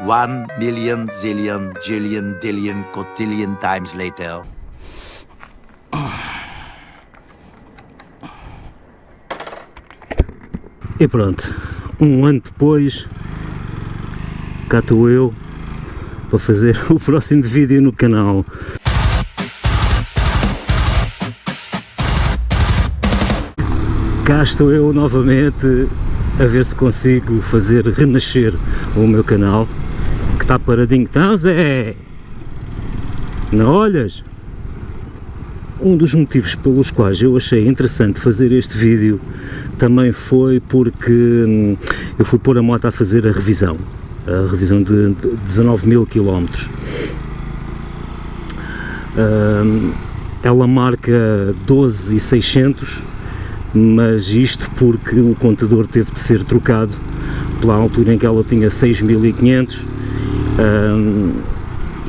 1,000,000 zillion jillion dillion cotillion times later. E pronto, um ano depois, cá estou eu para fazer o próximo vídeo no canal. Cá estou eu novamente a ver se consigo fazer renascer o meu canal, que está paradinho. Então, Zé, não olhas? Um dos motivos pelos quais eu achei interessante fazer este vídeo também foi porque eu fui pôr a moto a fazer a revisão de 19.000 km. Ela marca 12.600, mas isto porque o contador teve de ser trocado pela altura em que ela tinha 6.500,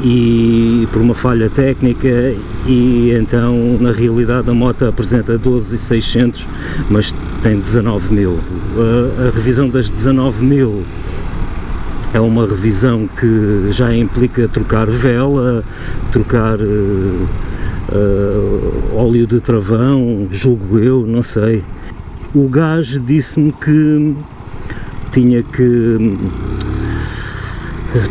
e por uma falha técnica, e então na realidade a moto apresenta 12.600, mas tem 19.000. A revisão das 19.000 é uma revisão que já implica trocar vela, trocar óleo de travão, julgo eu, não sei. O gajo disse-me que tinha que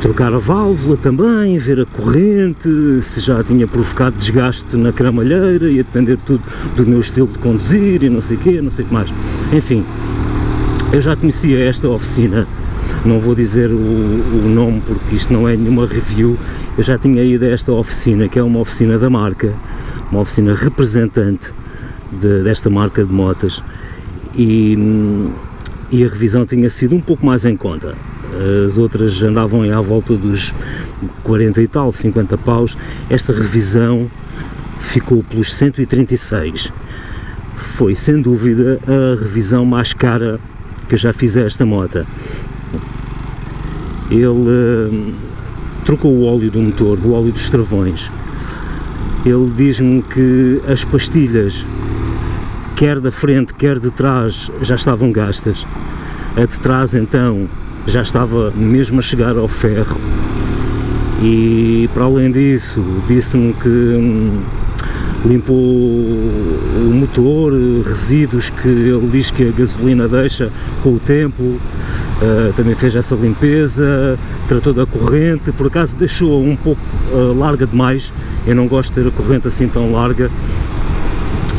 trocar a válvula também, ver a corrente, se já tinha provocado desgaste na cremalheira, ia depender tudo do meu estilo de conduzir e não sei o quê, não sei o que mais. Enfim, eu já conhecia esta oficina, não vou dizer o nome porque isto não é nenhuma review. Eu já tinha ido a esta oficina, que é uma oficina da marca, uma oficina representante desta marca de motas, e a revisão tinha sido um pouco mais em conta. As outras andavam à volta dos 40 e tal, 50 paus. Esta revisão ficou pelos 136. Foi sem dúvida a revisão mais cara que eu já fiz a esta moto. Ele trocou o óleo do motor, o óleo dos travões. Ele diz-me que as pastilhas, quer da frente, quer de trás, já estavam gastas. A de trás, então, já estava mesmo a chegar ao ferro. E, para além disso, disse-me que limpou o motor, resíduos que ele diz que a gasolina deixa com o tempo. Também fez essa limpeza, tratou da corrente. Por acaso deixou um pouco larga demais. Eu não gosto de ter a corrente assim tão larga.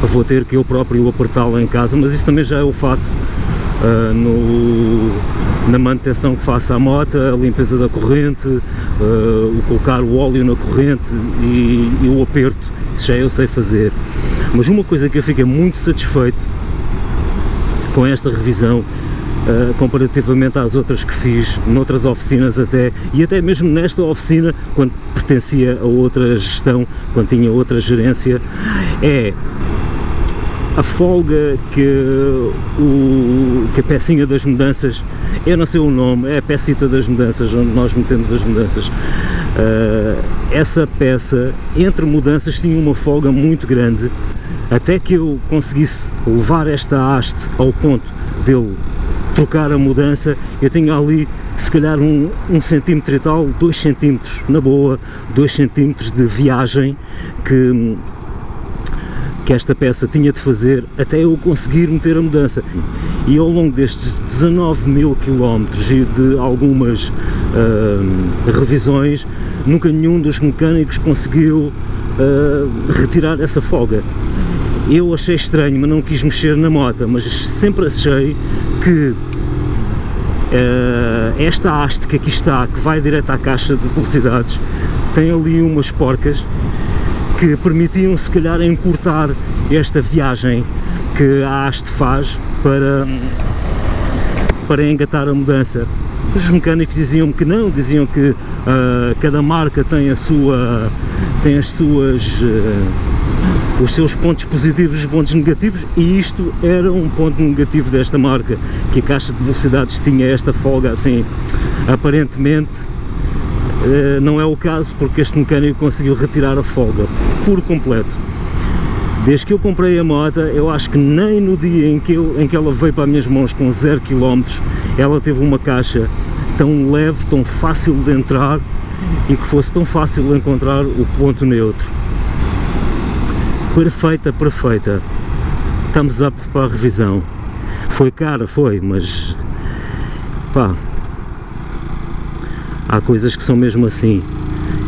Vou ter que eu próprio apertá-la em casa, mas isso também já eu faço na manutenção que faço à moto, a limpeza da corrente, o colocar o óleo na corrente e o aperto, isso já eu sei fazer. Mas uma coisa que eu fiquei muito satisfeito com esta revisão, comparativamente às outras que fiz, noutras oficinas até, e até mesmo nesta oficina, quando pertencia a outra gestão, quando tinha outra gerência, é a folga que a pecinha das mudanças, eu não sei o nome, é a pecita das mudanças, onde nós metemos as mudanças. Essa peça, entre mudanças, tinha uma folga muito grande, até que eu conseguisse levar esta haste ao ponto de eu trocar a mudança. Eu tinha ali, se calhar, 1 centímetro e tal, 2 centímetros, na boa, 2 centímetros de viagem que esta peça tinha de fazer até eu conseguir meter a mudança. E ao longo destes 19.000 km e de algumas revisões, nunca nenhum dos mecânicos conseguiu retirar essa folga. Eu achei estranho, mas não quis mexer na moto, mas sempre achei que esta haste que aqui está, que vai direto à caixa de velocidades, tem ali umas porcas que permitiam, se calhar, encurtar esta viagem que a haste faz para engatar a mudança. Os mecânicos diziam-me que não, diziam que cada marca tem os seus pontos positivos e os pontos negativos, e isto era um ponto negativo desta marca, que a caixa de velocidades tinha esta folga assim. Aparentemente não é o caso, porque este mecânico conseguiu retirar a folga por completo. Desde que eu comprei a moto, eu acho que nem no dia em que ela veio para as minhas mãos com 0 km, ela teve uma caixa tão leve, tão fácil de entrar e que fosse tão fácil de encontrar o ponto neutro. Perfeita, perfeita. Thumbs up para a revisão. Foi cara, foi, mas pá, há coisas que são mesmo assim,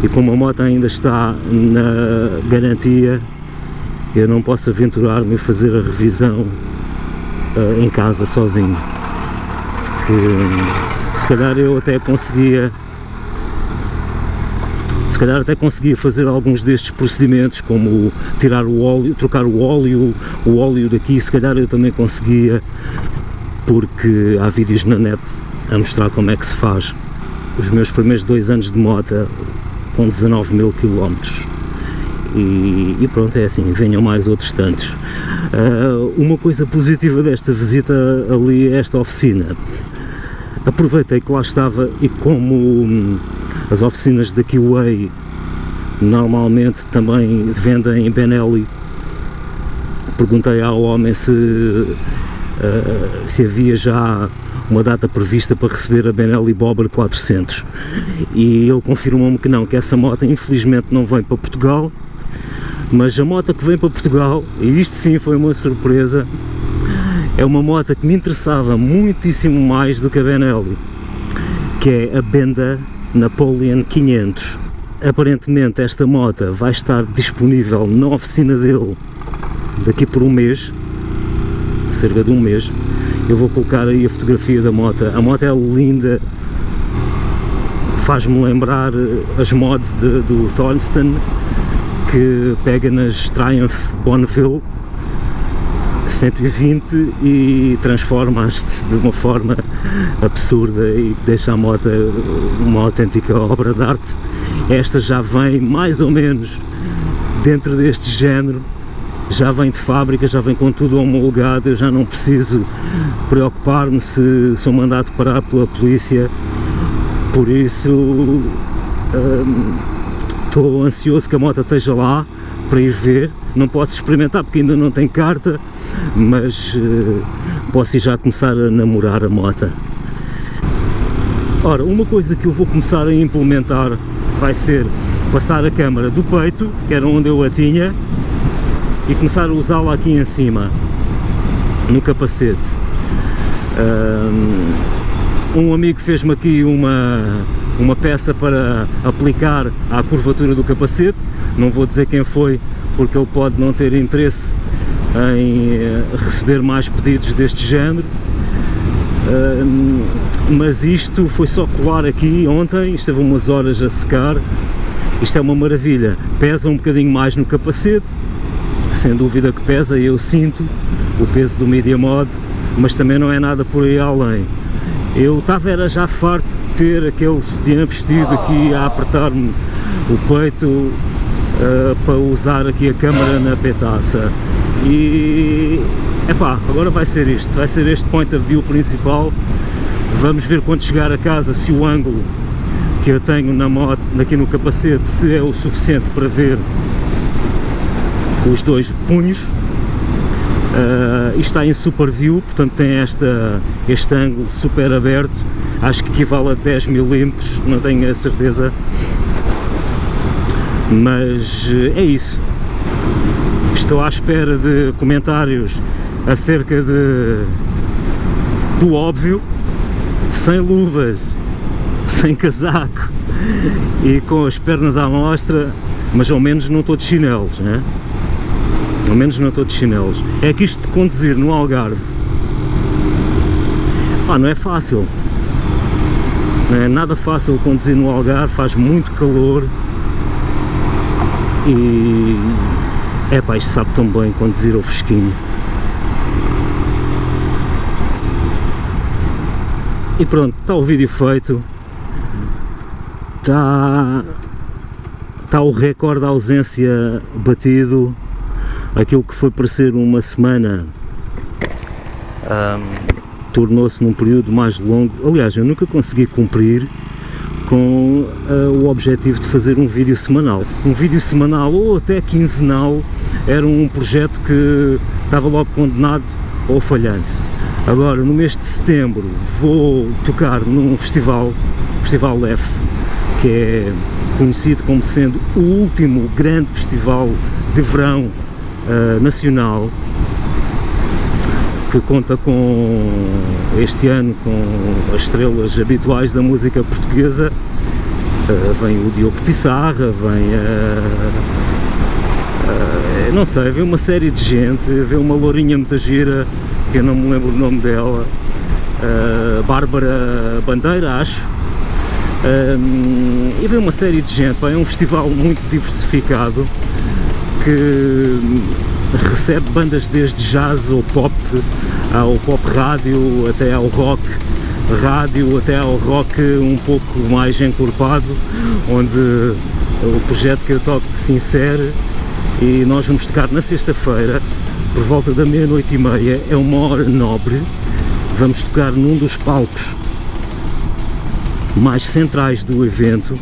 e como a moto ainda está na garantia, eu não posso aventurar-me a fazer a revisão em casa sozinho, que se calhar eu até conseguia fazer alguns destes procedimentos, como tirar o óleo, trocar o óleo daqui, se calhar eu também conseguia, porque há vídeos na net a mostrar como é que se faz. Os meus primeiros 2 anos de moto com 19.000 km e pronto, é assim, venham mais outros tantos. Uma coisa positiva desta visita ali a esta oficina, aproveitei que lá estava, e como as oficinas da Kiway normalmente também vendem Benelli, perguntei ao homem se havia já uma data prevista para receber a Benelli Bobber 400, e ele confirmou-me que não, que essa moto infelizmente não vem para Portugal, mas a moto que vem para Portugal, e isto sim foi uma surpresa, é uma moto que me interessava muitíssimo mais do que a Benelli, que é a Benda Napoleon 500. Aparentemente esta moto vai estar disponível na oficina dele daqui por um mês, cerca de um mês. Eu vou colocar aí a fotografia da moto. A moto é linda, faz-me lembrar as mods do Thornston, que pega nas Triumph Bonneville 120 e transforma-as de uma forma absurda e deixa a moto uma autêntica obra de arte. Esta já vem mais ou menos dentro deste género, já vem de fábrica, já vem com tudo homologado, eu já não preciso preocupar-me se sou mandado parar pela polícia, por isso estou ansioso que a moto esteja lá para ir ver. Não posso experimentar porque ainda não tenho carta, mas posso ir já começar a namorar a moto. Ora, uma coisa que eu vou começar a implementar vai ser passar a câmara do peito, que era onde eu a tinha, e começar a usá-la aqui em cima, no capacete. Um amigo fez-me aqui uma peça para aplicar à curvatura do capacete, não vou dizer quem foi, porque ele pode não ter interesse em receber mais pedidos deste género, mas isto foi só colar aqui ontem, esteve umas horas a secar. Isto é uma maravilha, pesa um bocadinho mais no capacete, sem dúvida que pesa, eu sinto o peso do Media Mod, mas também não é nada por aí além. Eu estava já farto de ter aquele sutiã vestido aqui a apertar-me o peito para usar aqui a câmara na petaça, e epá, agora vai ser isto, vai ser este point of view principal. Vamos ver quando chegar a casa se o ângulo que eu tenho na moto, aqui no capacete, se é o suficiente para ver os dois punhos. Isto está em super view, portanto tem este ângulo super aberto, acho que equivale a 10 mm, não tenho a certeza, mas é isso. Estou à espera de comentários acerca do óbvio, sem luvas, sem casaco e com as pernas à mostra, mas ao menos não estou de chinelos, né? Ao menos não estou de chinelos. É que isto de conduzir no Algarve, não é fácil, não é nada fácil conduzir no Algarve, faz muito calor e isto sabe tão bem conduzir ao fresquinho. E pronto, está o vídeo feito, está o recorde da ausência batido. Aquilo que foi parecer uma semana tornou-se num período mais longo. Aliás, eu nunca consegui cumprir com o objetivo de fazer um vídeo semanal. Um vídeo semanal ou até quinzenal era um projeto que estava logo condenado ao falhanço. Agora, no mês de setembro, vou tocar num festival, Festival LEF, que é conhecido como sendo o último grande festival de verão nacional, que conta este ano com as estrelas habituais da música portuguesa. Vem o Diogo Pissarra, não sei, vem uma série de gente, vem uma lourinha muito gira, que eu não me lembro o nome dela, Bárbara Bandeira, acho, e vem uma série de gente. É um festival muito diversificado, que recebe bandas desde jazz ao pop rádio, até ao rock rádio, até ao rock um pouco mais encorpado, onde o projeto que eu toco se insere. E nós vamos tocar na sexta-feira, por volta da 00:30, é uma hora nobre. Vamos tocar num dos palcos mais centrais do evento,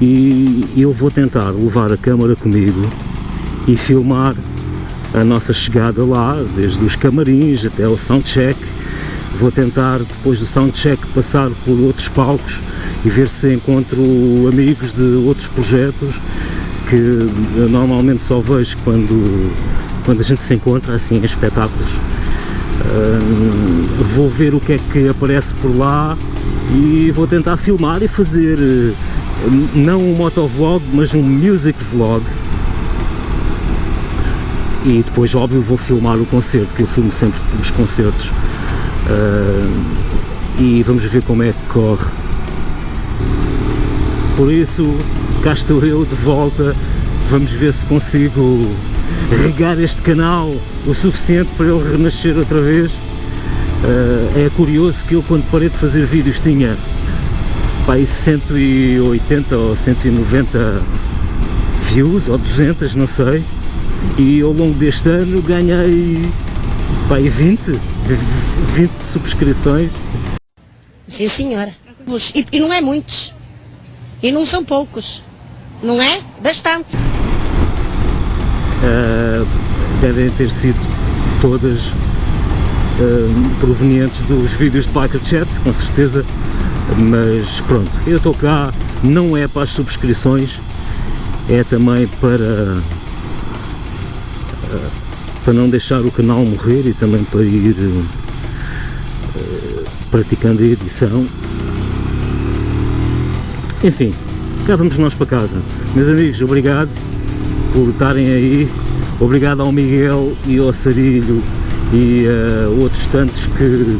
e eu vou tentar levar a câmara comigo e filmar a nossa chegada lá, desde os camarins até ao soundcheck. Vou tentar, depois do soundcheck, passar por outros palcos e ver se encontro amigos de outros projetos, que eu normalmente só vejo quando a gente se encontra assim em espetáculos. Vou ver o que é que aparece por lá e vou tentar filmar e fazer não um motovlog, mas um music vlog. E depois, óbvio, vou filmar o concerto, que eu filmo sempre os concertos, e vamos ver como é que corre. Por isso, cá estou eu de volta. Vamos ver se consigo regar este canal o suficiente para ele renascer outra vez. É curioso que eu, quando parei de fazer vídeos, tinha aí 180 ou 190 views, ou 200, não sei, e ao longo deste ano ganhei aí 20 subscrições. Sim, senhora. E não é muitos. E não são poucos. Não é? Bastante. Devem ter sido todas provenientes dos vídeos de Biker Chats, com certeza. Mas pronto, eu estou cá, não é para as subscrições, é também para não deixar o canal morrer, e também para ir praticando a edição. Enfim, cá vamos nós para casa. Meus amigos, obrigado por estarem aí, obrigado ao Miguel e ao Sarilho e a outros tantos que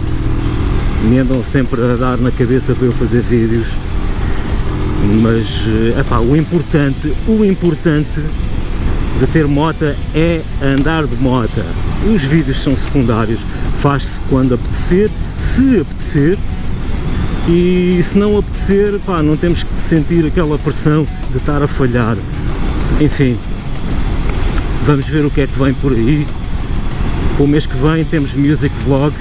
me andam sempre a dar na cabeça para eu fazer vídeos. Mas o importante de ter moto é andar de moto. Os vídeos são secundários, faz-se quando apetecer, se apetecer, e se não apetecer, não temos que sentir aquela pressão de estar a falhar. Enfim, vamos ver o que é que vem por aí. O mês que vem temos music vlog,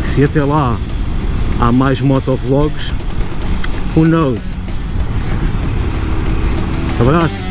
se até lá há mais motovlogs, who knows? Abraço!